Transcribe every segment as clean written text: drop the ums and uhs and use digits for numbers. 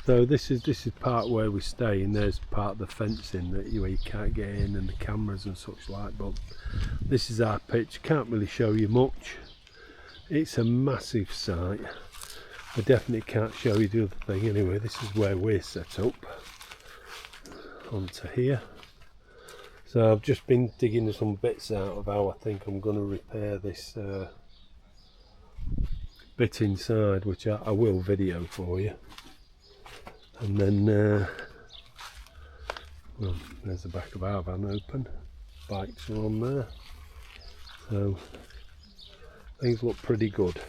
So this is part where we stay, and there's part of the fencing that you can't get in, and the cameras and such like. But this is our pitch. Can't really show you much. It's a massive site. I definitely can't show you the other thing. Anyway, this is where we're set up onto here. So I've just been digging some bits out of how I think I'm going to repair this bit inside, which I will video for you. And then well, there's the back of our van open, bikes are on there, so things look pretty good.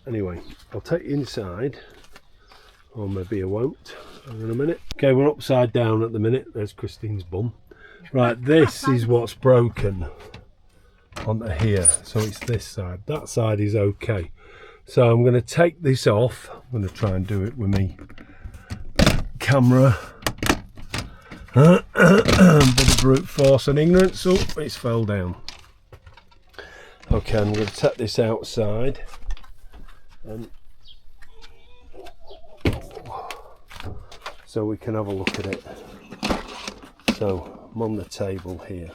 Anyway, I'll take you inside, or maybe I won't in a minute. Okay, we're upside down at the minute. There's Christine's bum. Right, this is what's broken onto here. So it's this side. That side is okay. So I'm going to take this off. I'm going to try and do it with me camera. Bit of brute force and ignorance. Oh, it's fell down. Okay, I'm going to take this outside. And so we can have a look at it. So I'm on the table here.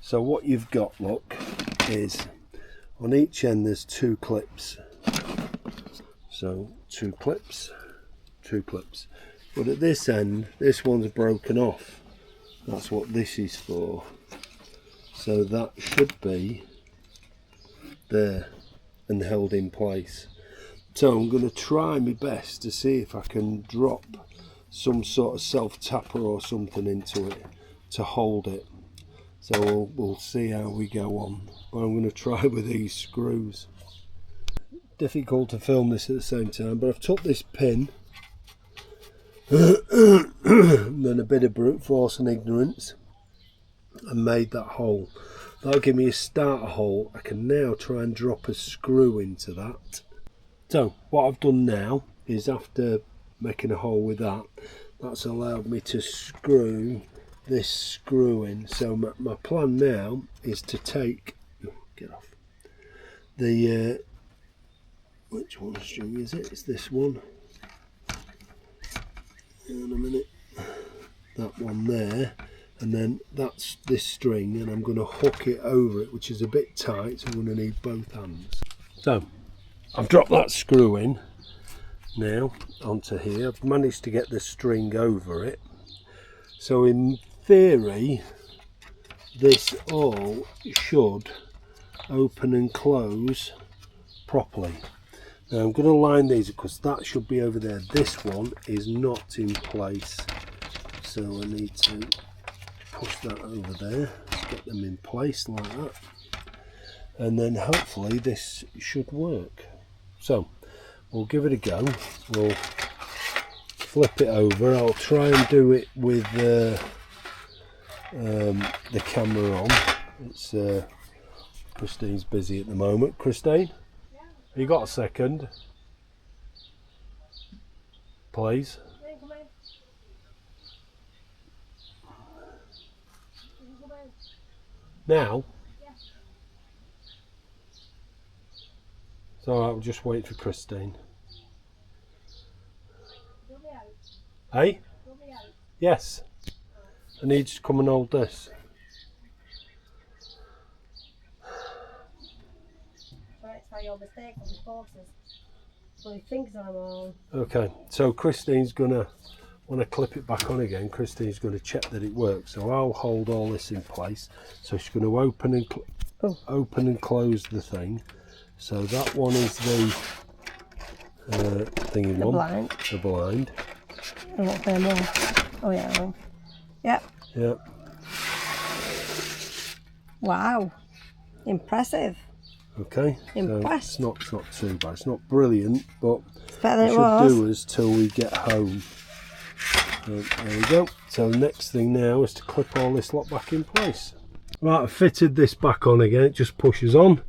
So what you've got, look, is on each end there's 2 clips. So 2 clips. But at this end, this one's broken off. That's what this is for. So that should be there and held in place. So I'm going to try my best to see if I can drop some sort of self-tapper or something into it to hold it. So we'll see how we go on. But I'm going to try with these screws. Difficult to film this at the same time, but I've took this pin and then a bit of brute force and ignorance and made that hole. That'll give me a starter hole. I can now try and drop a screw into that. So what I've done now is, after making a hole with that, that's allowed me to screw this screw in. So my plan now is to take, get off, the which one string is it? It's this one. In a minute, that one there, and then that's this string, and I'm going to hook it over it, which is a bit tight, so I'm going to need both hands. So I've dropped that screw in now onto here. I've managed to get the string over it, so in theory this all should open and close properly. Now I'm going to line these because that should be over there. This one is not in place, so I need to push that over there, get them in place like that, and then hopefully this should work. So we'll give it a go. We'll flip it over. I'll try and do it with the camera on. It's Christine's busy at the moment. Christine? You got a second, please? Now? So I'll just wait for Christine. Hey? Yes. I need you to come and hold this. Your mistake on the forces. So he thinks I'm on. Okay, so Christine's gonna, when I clip it back on again, Christine's gonna check that it works. So I'll hold all this in place. So she's gonna open and close the thing. So that one is the thingy one. Blind. The blind. I won't say more. Oh yeah. Yep. Yep. Wow. Impressive. Okay, Impressed. So it's not too bad. It's not brilliant, but It's better it than it should was. do us till we get home. There we go. So the next thing now is to clip all this lot back in place. Right, I've fitted this back on again. It just pushes on.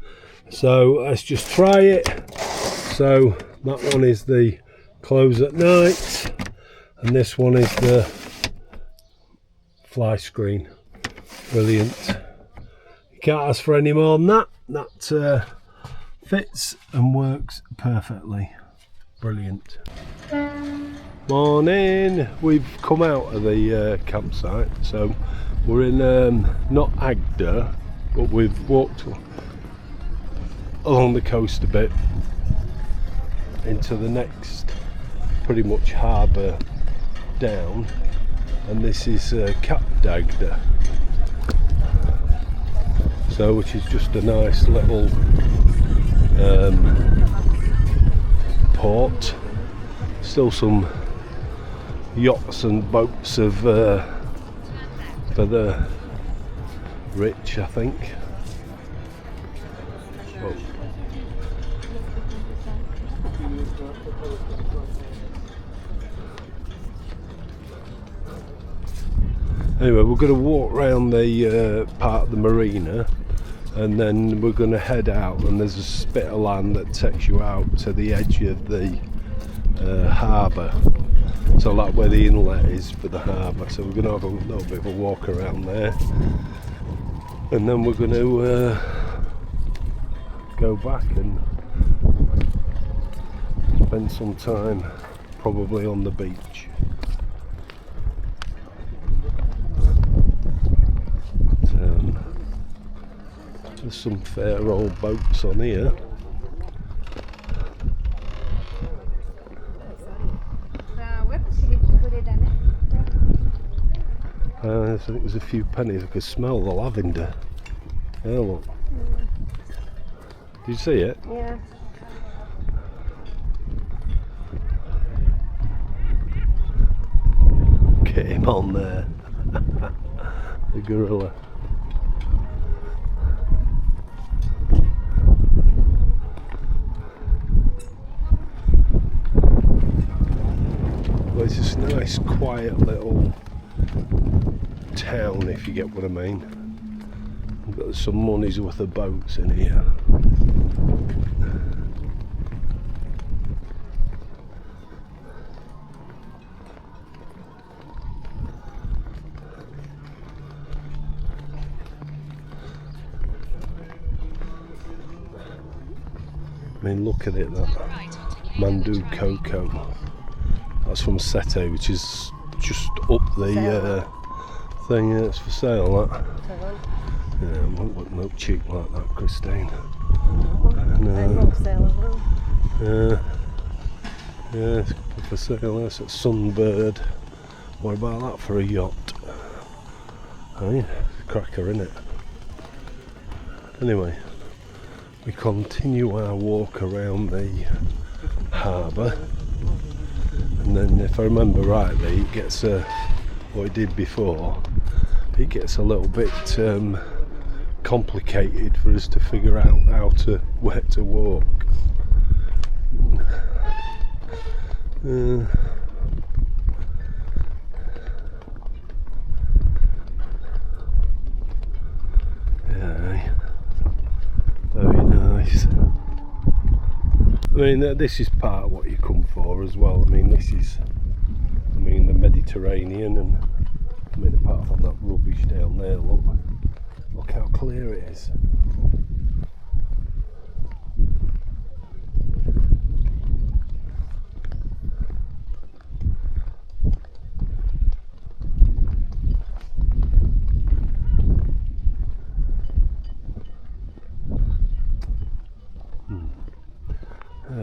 So let's just try it. So that one is the close at night, and this one is the fly screen. Brilliant. You can't ask for any more than that. That fits and works perfectly. Brilliant. Morning. We've come out of the campsite, so we're in not Agde, but we've walked along the coast a bit into the next pretty much harbour down, and this is dagde, so which is just a nice little port. Still some yachts and boats for the rich, I think. Oh. Anyway, we're going to walk around the part of the marina, and then we're going to head out, and there's a bit of land that takes you out to the edge of the harbour, so like where the inlet is for the harbour. So we're going to have a little bit of a walk around there, and then we're going to go back and spend some time probably on the beach. There's some fair old boats on here. I think there's a few pennies. I could smell the lavender. Yeah, look. Did you see it? Yeah. Get him on there. The gorilla. Well, it's just a nice quiet little town, if you get what I mean. We've got some money's worth of boats in here. I mean, look at it, that Mandu Cocoa. That's from Sete, which is just up the thing. Yeah, it's for sale, that. Yeah, I won't look no cheap like that, Christine. No. Yeah, yeah, it's for sale. That's a Sunbird. What about that for a yacht? Hey, cracker, innit? Anyway, we continue our walk around the harbour, and then, if I remember rightly, it gets what it did before. It gets a little bit complicated for us to figure out where to walk. Yeah, very nice. I mean, this is part of what you come for as well. I mean, this is, the Mediterranean, and I mean, apart from that rubbish down there, look how clear it is.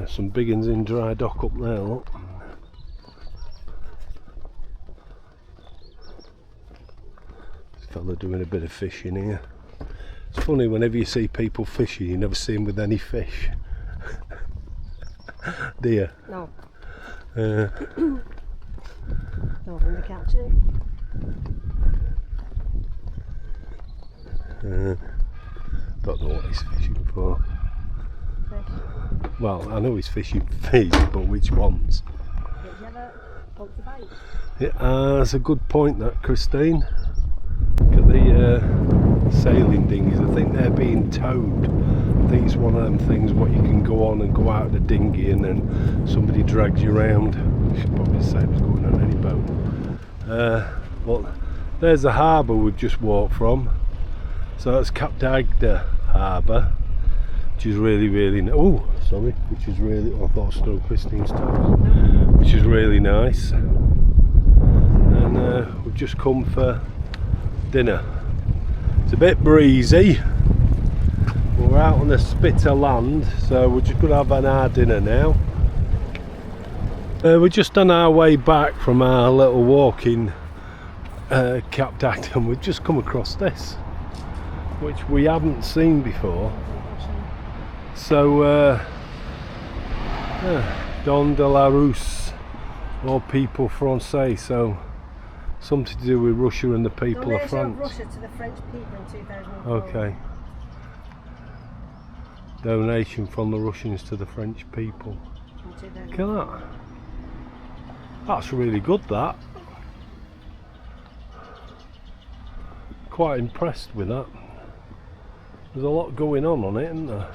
Some big uns in dry dock up there, look. This fella doing a bit of fishing here. It's funny, whenever you see people fishing, you never see them with any fish. Do you? No. No, when they catch it. Don't know what he's fishing for. Fish. Well, I know he's fishing fish, but which ones? Did you ever poke the bait? Yeah, that's a good point, that, Christine. Look at the sailing dinghies. I think they're being towed. I think it's one of them things what you can go on and go out of the dinghy, and then somebody drags you around. You should probably say it was going on any boat. Well, there's the harbour we've just walked from. So that's dagde harbour, which is really, really. Oh, sorry, which is really, I thought Stoke Christings Tower, which is really nice. And we've just come for dinner. It's a bit breezy. We're out on a spit of land, so we're just going to have our dinner now. We're just on our way back from our little walk in Cap Dagde, and we've just come across this, which we haven't seen before. So, Don de la Rousse, or people Francais, so something to do with Russia and the people of France. Russia to the French people in 2004. Okay. Donation from the Russians to the French people. Look at that. That's really good, that. Quite impressed with that. There's a lot going on it, isn't there?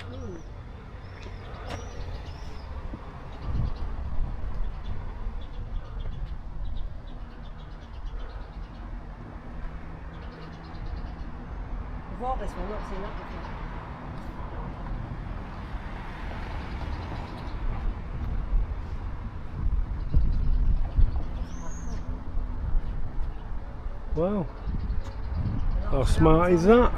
I've bought this one, not seen that before. Wow. How smart is that?